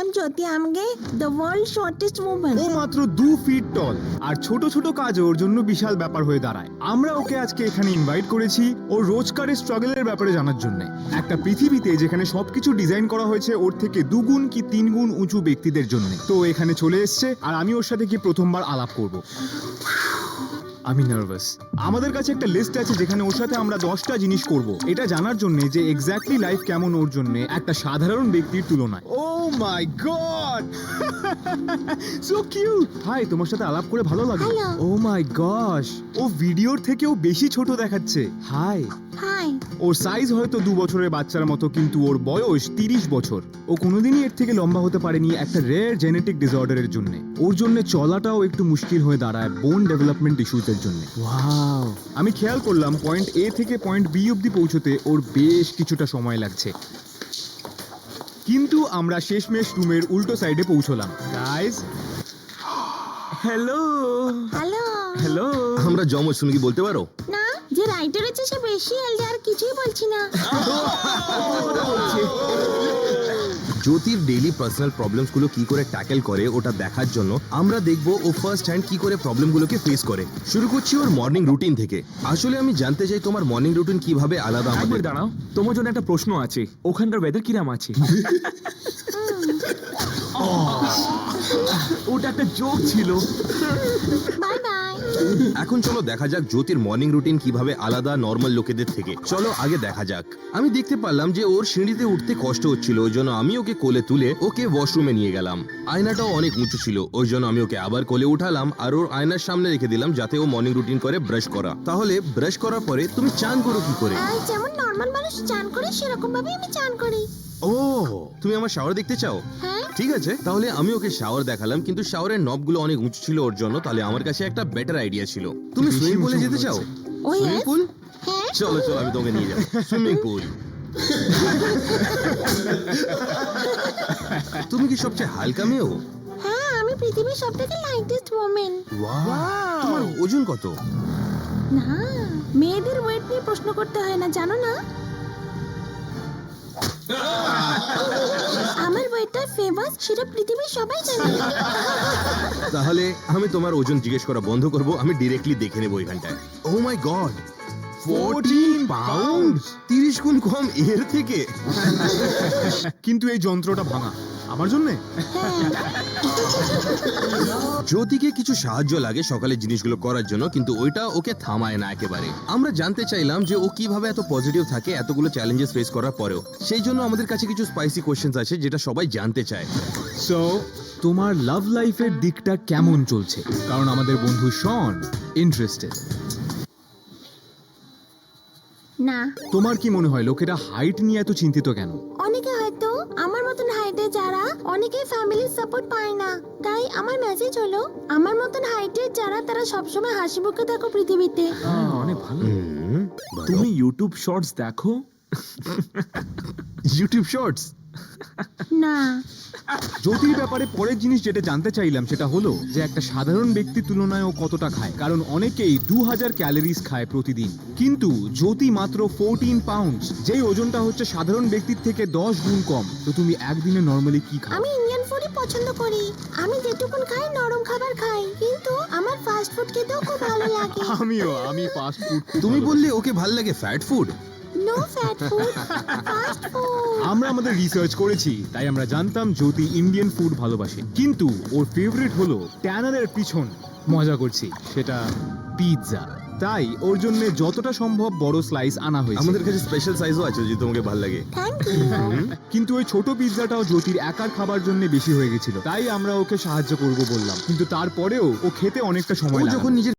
am Jyoti Amge, the world's shortest woman. ও মাত্র 2 fit টল আর ছোট ছোট কাজ ওর জন্য বিশাল ব্যাপার হয়ে দাঁড়ায়। আমরা ওকে আজকে এখানে ইনভাইট করেছি ওর রোজকারের স্ট্রাগলের ব্যাপারে জানার জন্য। একটা পৃথিবীতে যেখানে সবকিছু ডিজাইন করা হয়েছে ওর থেকে 2 গুণ কি 3 গুণ উঁচু ব্যক্তিদের জন্য। তো এখানে চলে এসেছে আর আমি ওর সাথে কি প্রথমবার আলাপ করব। আমি নার্ভাস। আমাদের কাছে একটা লিস্ট আছে যেখানে ওর সাথে আমরা 10টা জিনিস করব এটা জানার জন্য যে এক্স্যাক্টলি লাইফ কেমন ওর জন্য একটা সাধারণ ব্যক্তির তুলনায়। ও মাই গড, সো কিউট। হাই, তোমার সাথে আলাপ করে ভালো লাগে। Hello. ও মাই গশ, ও ভিডিওর থেকেও বেশি ছোট দেখাচ্ছে। হাই। Hi. ওর সাইজ হয়তো 2 বছরের বাচ্চার মতো, কিন্তু ওর বয়স 30 বছর। ও কোনোদিনই এর থেকে লম্বা হতে পারেনি একটা রেয়ার জেনেটিক ডিসঅর্ডারের জন্য। ওর জন্য চলাটাও একটু মুশকিল হয়ে দাঁড়ায় বোন ডেভেলপমেন্ট ইস্যুসের জন্য। ওয়াও, আমি খেয়াল করলাম পয়েন্ট এ থেকে পয়েন্ট বি অবধি পৌঁছতে ওর বেশ কিছুটা সময় লাগছে। কিন্তু আমরা শেষমেশ রুমের উল্টো সাইডে পৌঁছলাম। Guys, hello Hello. হ্যালো। আমরা জমজ, তুমি কি বলতে পারো? না, যে রাইটার আছে সে বেশি হেলদি, আর কিছুই বলছি না। জ্যোতির ডেইলি পার্সোনাল প্রবলেমস গুলো কি করে ট্যাকেল করে ওটা দেখার জন্য আমরা দেখব ও ফার্স্ট হ্যান্ড কি করে প্রবলেমগুলোকে ফেস করে। শুরু করছি ওর মর্নিং রুটিন থেকে। আসলে আমি জানতে চাই তোমার মর্নিং রুটিন কিভাবে আলাদা একবার আমাদের। দাঁড়াও, তোমার জন্য একটা প্রশ্ন আছে। ওখানকার ওয়েদার কিরাম আছে? ওটা একটা জোক ছিল। Bye bye. এখন চলো দেখা যাক জ্যোতির মর্নিং রুটিন কিভাবে আলাদা নর্মাল লোকেদের থেকে। চলো আগে দেখা যাক। আমি দেখতে পারলাম যে ওর সিঁড়িতে উঠতে কষ্ট হচ্ছিল, ওই জন্য আমি ওকে কোলে তুলে ওকে ওয়াশরুমে নিয়ে গেলাম। আয়নাটাও অনেক উঁচু ছিল, ওই জন্য আমি ওকে আবার কোলে উঠালাম আর ওর আয়নার সামনে রেখে দিলাম যাতে ও মর্নিং রুটিন করে ব্রাশ করা। তাহলে ব্রাশ করার পরে তুমি চান করো কি করে? যেমন নর্মাল মানুষ চান করে সেরকম ভাবে আমি চান করি। ও, তুমি আমার শাওয়ার দেখতে চাও? হ্যাঁ। ঠিক আছে, তাহলে আমি ওকে শাওয়ার দেখালাম, কিন্তু শাওয়ারের নবগুলো অনেক উঁচু ছিল ওর জন্য। তাহলে আমার কাছে একটা বেটার আইডিয়া ছিল। তুমি বেশি সুইমিং পুলে উঁচু যেতে মনে চাও? ও সুইমিং yes. পুল? হ্যাঁ। চলো চলো, আমি তোমাকে নিয়ে যাবো সুইমিং পুল। তুমি কি সবচেয়ে হালকা মেয়েও? হ্যাঁ, আমি পৃথিবীর সবথেকে লাইটেস্ট ওমেন। তোমার ওজন কত? না, মেয়েদের ওয়েট নিয়ে প্রশ্ন করতে হয় না, জানো না? আমার ওয়েটটা ফেমাস, সেটা পৃথিবীর সবাই জানে। তাহলে আমি তোমার ওজন জিজ্ঞেস করা বন্ধ করব, আমি ডিরেক্টলি দেখে নেবো এখানটায়। ও মাই গড, 14 পাউন্ড, 30 গুণ কম এর থেকে। কিন্তু এই যন্ত্রটা ভাঙা আমার জন্য। জ্যোতিকে কিছু সাহায্য লাগে সকালে জিনিসগুলো করার জন্য, কিন্তু ওইটা ওকে থামায় না একেবারে। আমরা জানতে চাইলাম যে ও কিভাবে এত পজিটিভ থাকে এতগুলো চ্যালেঞ্জেস ফেস করার পরেও। সেই জন্য আমাদের কাছে কিছু স্পাইসি কোশ্চেন্স আছে যেটা সবাই জানতে চায়। সো তোমার লাভ লাইফের দিকটা কেমন চলছে? কারণ আমাদের বন্ধু শন ইন্টারেস্টেড। না, তোমার কি মনে হয় লোকেরা হাইট নিয়ে এত চিন্তিত কেন? অনেকে হয়তো আমার মতন হাইটে যারা, অনেকে ফ্যামিলির সাপোর্ট পায় না। তাই আমার মেসেজ হলো, আমার মতন হাইটের যারা, তারা সবসময় হাসি মুখে থাকো পৃথিবীতে। অনেক ভালো। বলো। তুমি ইউটিউব শর্টস দেখো? YouTube shorts? না। জ্যোতির ব্যাপারে পরের জিনিস যেটা জানতে চাইলাম সেটা হলো যে একটা সাধারণ ব্যক্তির তুলনায় ও কতটা খায়। কারণ অনেকেই 2000 ক্যালোরিজ খায় প্রতিদিন, কিন্তু জ্যোতি মাত্র 14 পাউন্ডস, যেই ওজনটা হচ্ছে সাধারণ ব্যক্তির থেকে 10 গুণ কম। তো তুমি একদিনে নরমালি কি খাও? আমি ইন্ডিয়ান ফুডই পছন্দ করি। আমি যেটুকুন খাই নরম খাবার খাই, কিন্তু আমার ফাস্ট ফুড খেতেও খুব ভালো লাগে। আমি ফাস্ট ফুড। তুমি বললে ওকে ভাল লাগে fat food. No fat food, fast food. আমরা আমাদের রিসার্চ করেছি, তাই আমরা জানতাম জ্যোতি ইন্ডিয়ান ফুড ভালোবাসে, কিন্তু ওর ফেভারিট হলো ট্যানারের পিছন। মজা করছি, সেটা পিৎজা। তাই ওর জন্য যতটা সম্ভব বড় স্লাইস আনা হয়েছে। আমাদের কাছে স্পেশাল সাইজও আছে যদি তোমাকে ভাল লাগে। Thank you. কিন্তু ওই ছোট পিৎজাটাও জ্যোতির একার খাবার জন্য বেশি হয়ে গেছিল, তাই আমরা ওকে সাহায্য করব বললাম। কিন্তু তারপরেও ও খেতে অনেকটা ও সময় লাগে। যখন নিজের